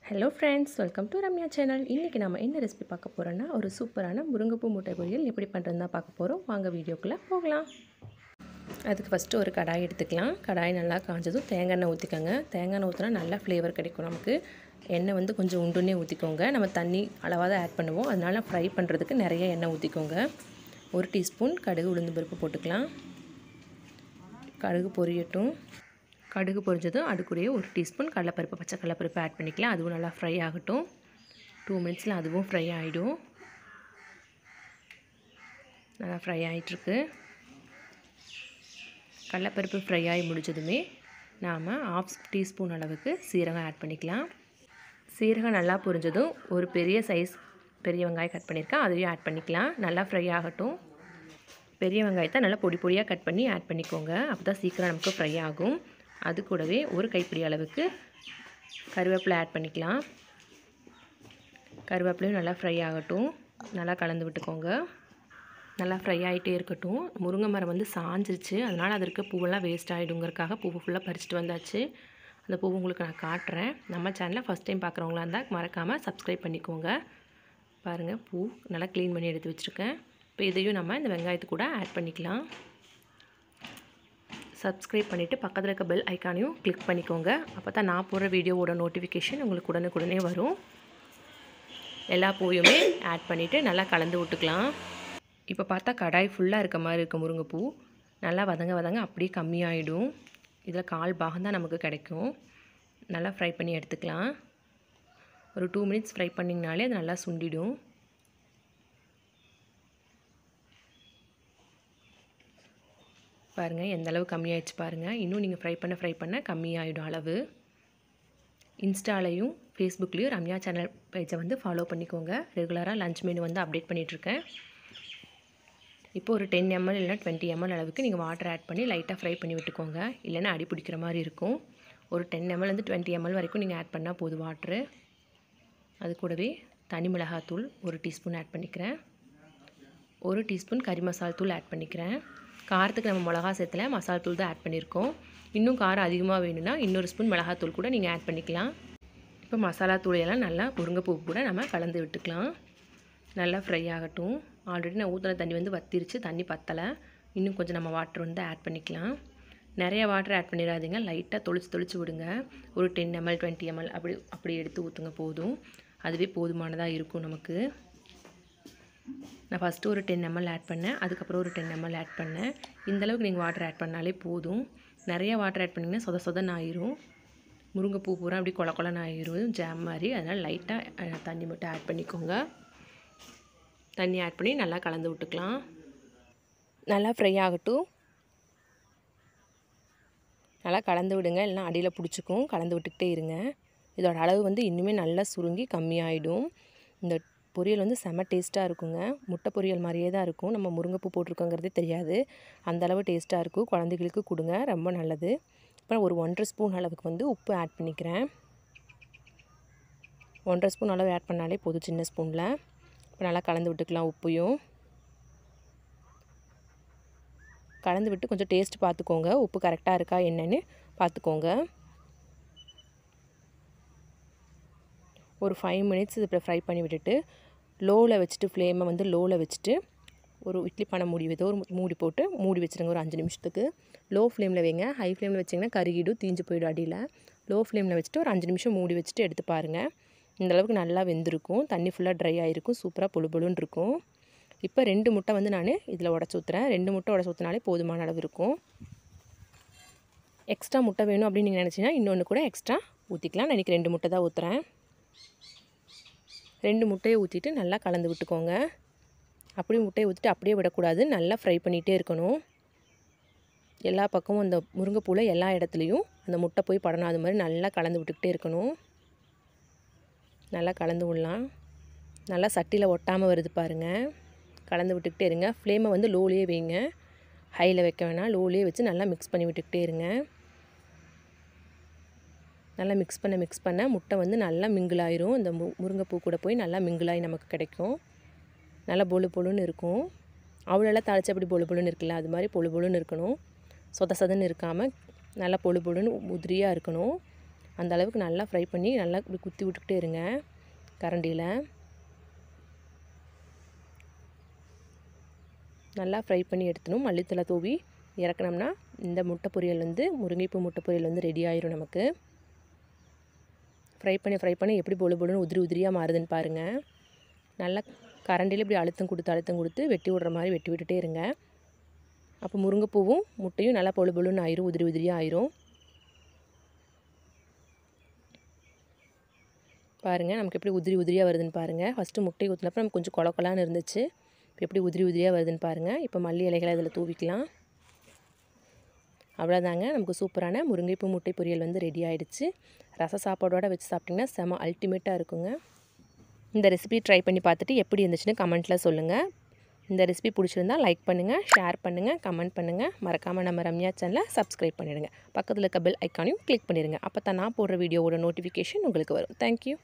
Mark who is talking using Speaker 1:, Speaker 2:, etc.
Speaker 1: Hello friends, welcome to Ramya channel. இன்னைக்கு நாம என்ன ரெசிபி பார்க்க போறோம்னா ஒரு சூப்பரான முருங்கைப்பூ முட்டை பொரியல் எப்படி பண்றதுன்னு பார்க்க போறோம். வாங்க வீடியோக்குள்ள போகலாம். அதுக்கு ஃபர்ஸ்ட் ஒரு கடாய் எடுத்துக்கலாம். கடாய் நல்லா காஞ்சதும் தேங்காய் எண்ணெய் ஊத்திக்கங்க. தேங்காய் எண்ணெய் ஊத்தினா நல்ல ஃப்ளேவர் கிடைக்கும் நமக்கு. எண்ணெய் வந்து கொஞ்சம் உண்டுனே ஊத்திக்கோங்க. நம்ம தண்ணி அளவா தான் ஆட் பண்ணுவோம். அதனால ஃப்ரை பண்றதுக்கு நிறைய எண்ணெய் ஊத்திக்கோங்க. 1 டீஸ்பூன் கடுகு உளுந்து பருப்பு போட்டுக்கலாம். கடுகு பொரியட்டும். கடுகு பொரிஞ்சதும் அது கூடயே 1 டீஸ்பூன் கடலைப்பருப்பு பச்சை கடலைப்பருப்பு ஆட் பண்ணிக்கலாம். அதுவும் நல்லா ஃப்ரை ஆகட்டும். 2 மினிட்ஸில் அதுவும் ஃப்ரை ஆகிடும். நல்லா ஃப்ரை ஆகிட்டுருக்கு. கடலைப்பருப்பு ஃப்ரை ஆகி முடிஞ்சதுமே நாம் 1/2 டீஸ்பூன் அளவுக்கு சீரகம் ஆட் பண்ணிக்கலாம். சீரகம் நல்லா பொரிஞ்சதும் ஒரு பெரிய சைஸ் பெரிய வெங்காயம் கட் பண்ணியிருக்கேன், அதையும் ஆட் பண்ணிக்கலாம். நல்லா ஃப்ரை ஆகட்டும். பெரிய வெங்காயத்தை நல்லா பொடி பொடியாக கட் பண்ணி ஆட் பண்ணிக்கோங்க. அப்போ தான் சீக்கிரம் நமக்கு ஃப்ரை ஆகும். அது கூடவே ஒரு கைப்பிடி அளவுக்கு கருவேப்பிலை ஆட் பண்ணிக்கலாம். கருவேப்பிலையும் நல்லா ஃப்ரை ஆகட்டும். நல்லா கலந்து விட்டுக்கோங்க. நல்லா ஃப்ரை ஆகிட்டே இருக்கட்டும். முருங்கை மரம் வந்து சாஞ்சிருச்சு, அதனால் அது இருக்க பூவெல்லாம் வேஸ்ட் ஆகிடுங்கிறதுக்காக பூவை ஃபுல்லாக பறிச்சிட்டு வந்தாச்சு. அந்த பூவை உங்களுக்கு நான் காட்டுறேன். நம்ம சேனலை ஃபஸ்ட் டைம் பார்க்குறவங்களா இருந்தால் மறக்காமல் சப்ஸ்கிரைப் பண்ணிக்கோங்க. பாருங்கள், பூ நல்லா க்ளீன் பண்ணி எடுத்து வச்சுருக்கேன். இப்போ இதையும் நம்ம இந்த வெங்காயத்து கூட ஆட் பண்ணிக்கலாம். சப்ஸ்கிரைப் பண்ணிவிட்டு பக்கத்தில் இருக்க பெல் ஐக்கானையும் கிளிக் பண்ணிக்கோங்க. அப்போ தான் நான் போடுற வீடியோவோட நோட்டிஃபிகேஷன் உங்களுக்கு உடனுக்குடனே வரும். எல்லா பூவையுமே ஆட் பண்ணிவிட்டு நல்லா கலந்து விட்டுக்கலாம். இப்போ பார்த்தா கடாய் ஃபுல்லாக இருக்க மாதிரி இருக்க முருங்கைப்பூ நல்லா வதங்க அப்படியே கம்மியாகிடும். இதில் 1/4 பாகம் தான் நமக்கு கிடைக்கும். நல்லா ஃப்ரை பண்ணி எடுத்துக்கலாம். ஒரு 2 மினிட்ஸ் ஃப்ரை பண்ணிங்கனாலே அது நல்லா சுண்டிடும். பாருங்கள் எந்த அளவு கம்மியாகிடுச்சு பாருங்கள். இன்னும் நீங்கள் ஃப்ரை பண்ண கம்மியாகிடும் அளவு. இன்ஸ்டாலையும் ஃபேஸ்புக்லேயும் ரம்யா சேனல் பேஜை வந்து ஃபாலோ பண்ணிக்கோங்க. ரெகுலராக லஞ்ச் மெனு வந்து அப்டேட் பண்ணிகிட்ருக்கேன். இப்போ ஒரு 10 ml இல்லைனா 20 ml அளவுக்கு நீங்கள் வாட்டர் ஆட் பண்ணி லைட்டாக ஃப்ரை பண்ணி விட்டுக்கோங்க. இல்லைனா அடி பிடிக்கிற மாதிரி இருக்கும். ஒரு 10 ml வந்து 20 ml வரைக்கும் நீங்கள் ஆட் பண்ணால் போதும் வாட்ரு. அது கூடவே தனி மிளகாத்தூள் 1 டீஸ்பூன் ஆட் பண்ணிக்கிறேன். 1 டீஸ்பூன் கறி மசால் தூள் ஆட் பண்ணிக்கிறேன். காரத்துக்கு நம்ம மிளகா சேர்த்துல மசாலா தூள் தான் ஆட் பண்ணியிருக்கோம். இன்னும் காரம் அதிகமாக வேணும்னா இன்னொரு ஸ்பூன் மிளகாத்தூள் கூட நீங்கள் ஆட் பண்ணிக்கலாம். இப்போ மசாலா தூளையெல்லாம் நல்லா முருங்கைப்பூ கூட நம்ம கலந்து விட்டுக்கலாம். நல்லா ஃப்ரை ஆகட்டும். ஆல்ரெடி நான் ஊற்றின தண்ணி வந்து வத்திருச்சு, தண்ணி பத்தலை. இன்னும் கொஞ்சம் நம்ம வாட்டர் வந்து ஆட் பண்ணிக்கலாம். நிறைய வாட்டர் ஆட் பண்ணிடாதீங்க, லைட்டாக தொளிச்சு விடுங்க. ஒரு 10 ml 20 ml அப்படி எடுத்து ஊற்றுங்க போதும். அதுவே போதுமானதாக இருக்கும் நமக்கு. நான் ஃபஸ்ட்டு ஒரு 10 ml ஆட் பண்ணேன், அதுக்கப்புறம் ஒரு 10 ml ஆட் பண்ணேன். இந்தளவுக்கு நீங்கள் வாட்டர் ஆட் பண்ணாலே போதும். நிறைய வாட்டர் ஆட் பண்ணிங்கன்னா சொதன்னு ஆயிரும். முருங்கைப்பூ பூரா அப்படி கொலன்னு ஆயிரும், ஜாம் மாதிரி. அதனால் லைட்டாக தண்ணி மட்டும் ஆட் பண்ணிக்கோங்க. தண்ணி ஆட் பண்ணி நல்லா கலந்து விட்டுக்கலாம். நல்லா ஃப்ரை ஆகட்டும். நல்லா கலந்து விடுங்க, இல்லைனா அடியில் பிடிச்சிக்கும். கலந்து விட்டுக்கிட்டே இருங்க. இதோட அளவு வந்து இன்னுமே நல்லா சுருங்கி கம்மியாயிடும். இந்த பொரியல் வந்து செம்ம டேஸ்ட்டாக இருக்குங்க. முட்டை பொரியல் மாதிரியே தான் இருக்கும். நம்ம முருங்கைப்பூ போட்டிருக்கோங்கிறதே தெரியாது. அந்தளவு டேஸ்ட்டாக இருக்கும். குழந்தைகளுக்கு கொடுங்க, ரொம்ப நல்லது. அப்புறம் ஒரு 1.5 ஸ்பூன் அளவுக்கு வந்து உப்பு ஆட் பண்ணிக்கிறேன். 1.5 ஸ்பூன் அளவு ஆட் பண்ணாலே போதும், சின்ன ஸ்பூனில். இப்போ நல்லா கலந்து விட்டுக்கலாம். உப்பையும் கலந்து விட்டு கொஞ்சம் டேஸ்ட் பார்த்துக்கோங்க. உப்பு கரெக்டாக இருக்கா என்னன்னு பார்த்துக்கோங்க. ஒரு 5 மினிட்ஸ் இதை ஃப்ரை பண்ணி விட்டுட்டு லோவில் வச்சுட்டு, ஃப்ளேமை வந்து லோவில் வச்சுட்டு ஒரு இட்லி பானை மூடி ஏதோ ஒரு மூடி போட்டு மூடி வச்சுருங்க ஒரு 5 நிமிஷத்துக்கு. லோ ஃப்ளேமில் வைங்க. ஹை ஃப்ளேமில் வச்சிங்கன்னா கருகிடும், தீஞ்சு போயிடும் அடியில். லோ ஃப்ளேமில் வச்சுட்டு ஒரு 5 நிமிஷம் மூடி வச்சுட்டு எடுத்து பாருங்கள். இந்தளவுக்கு நல்லா வெந்திருக்கும். தண்ணி ஃபுல்லாக ட்ரை ஆகிருக்கும். சூப்பராக பொழுன்னு இருக்கும். இப்போ 2 முட்டை வந்து நான் இதில் உடச்சி ஊற்றுறேன். 2 முட்டை உடச்சி ஊற்றினாலே போதுமான அளவு இருக்கும். எக்ஸ்ட்ரா முட்டை வேணும் அப்படின்னு நீங்கள் நினச்சிங்கன்னா இன்னொன்று கூட எக்ஸ்ட்ரா ஊற்றிக்கலாம். நான் இன்றைக்கி 2 முட்டை தான் ஊற்றுறேன். 2 முட்டையை ஊற்றிட்டு நல்லா கலந்து விட்டுக்கோங்க. அப்படியே முட்டையை ஊற்றிட்டு அப்படியே விடக்கூடாது, நல்லா ஃப்ரை பண்ணிகிட்டே இருக்கணும். எல்லா பக்கமும் அந்த முருங்கைப்பூவில் எல்லா இடத்துலையும் அந்த முட்டை போய் படணும். அது மாதிரி நல்லா கலந்து விட்டுக்கிட்டே இருக்கணும். நல்லா கலந்து விடலாம். நல்லா சட்டியில் ஒட்டாமல் வருது பாருங்கள். கலந்து விட்டுக்கிட்டே இருங்க. ஃப்ளேமை வந்து லோலேயே வைங்க, ஹையில் வைக்க வேணாம். லோலேயே வச்சு நல்லா மிக்ஸ் பண்ணி விட்டுக்கிட்டே இருங்க. நல்லா மிக்ஸ் பண்ண முட்டை வந்து நல்லா மிங்கிளாயிரும். இந்த முருங்கைப்பூ கூட போய் நல்லா மிங்கிளாகி நமக்கு கிடைக்கும். நல்லா பொழுன்னு இருக்கும். அவ்வளோலாம் தாளிச்சப்படி பொழுன்னு இருக்குல்ல, அது மாதிரி பொழுன்னு இருக்கணும். சொதன்னு இருக்காமல் நல்லா பொழுன்னு உதிரியாக இருக்கணும். அந்த அளவுக்கு நல்லா ஃப்ரை பண்ணி நல்லா இப்படி குத்தி விட்டுக்கிட்டே இருங்க கரண்டியில். நல்லா ஃப்ரை பண்ணி எடுத்துணும். மல்லித்தலை தூவி இறக்கணும்னா இந்த முட்டை பொரியல் வந்து முருங்கைப்பூ முட்டை பொரியல் வந்து ரெடி ஆயிரும் நமக்கு. ஃப்ரை பண்ணி எப்படி பொழு பொழுன்னு உதிரி உதிரியாக மாறுதுன்னு பாருங்கள். நல்லா கரண்டியில் இப்படி அழுத்தம் கொடுத்து வெட்டி விடுற மாதிரி வெட்டி விட்டுட்டே இருங்க. அப்போ முருங்கைப்பூவும் முட்டையும் நல்லா பொழு பொழுன்னு ஆயிரும், உதிரி உதிரியாக ஆயிரும். பாருங்கள் நமக்கு எப்படி உதிரி உதிரியாக வருதுன்னு பாருங்கள். ஃபஸ்ட்டு முட்டை ஊற்றினப்போ நமக்கு கொஞ்சம் கொலக்கொலான்னு இருந்துச்சு. இப்போ எப்படி உதிரி உதிரியாக வருதுன்னு பாருங்கள். இப்போ மல்லி இலைகளை அதில் தூவிக்கலாம். அவ்வளோதாங்க, நமக்கு சூப்பரான முருங்கைப்பூ முட்டை பொரியல் வந்து ரெடி ஆகிடுச்சு. ரச சாப்பாடோடு வச்சு சாப்பிட்டிங்கன்னா செம அல்டிமேட்டாக இருக்குங்க. இந்த ரெசிபி ட்ரை பண்ணி பார்த்துட்டு எப்படி இருந்துச்சுன்னு கமெண்ட்டில் சொல்லுங்கள். இந்த ரெசிபி பிடிச்சிருந்தா லைக் பண்ணுங்கள், ஷேர் பண்ணுங்கள், கமெண்ட் பண்ணுங்கள். மறக்காமல் நம்ம ரம்யா சேனலை சப்ஸ்கிரைப் பண்ணிடுங்க. பக்கத்தில் இருக்க பெல் ஐக்கானையும் கிளிக் பண்ணிடுங்க. அப்போ தான் நான் போடுற வீடியோவோட நோட்டிஃபிகேஷன் உங்களுக்கு வரும். தேங்க்யூ.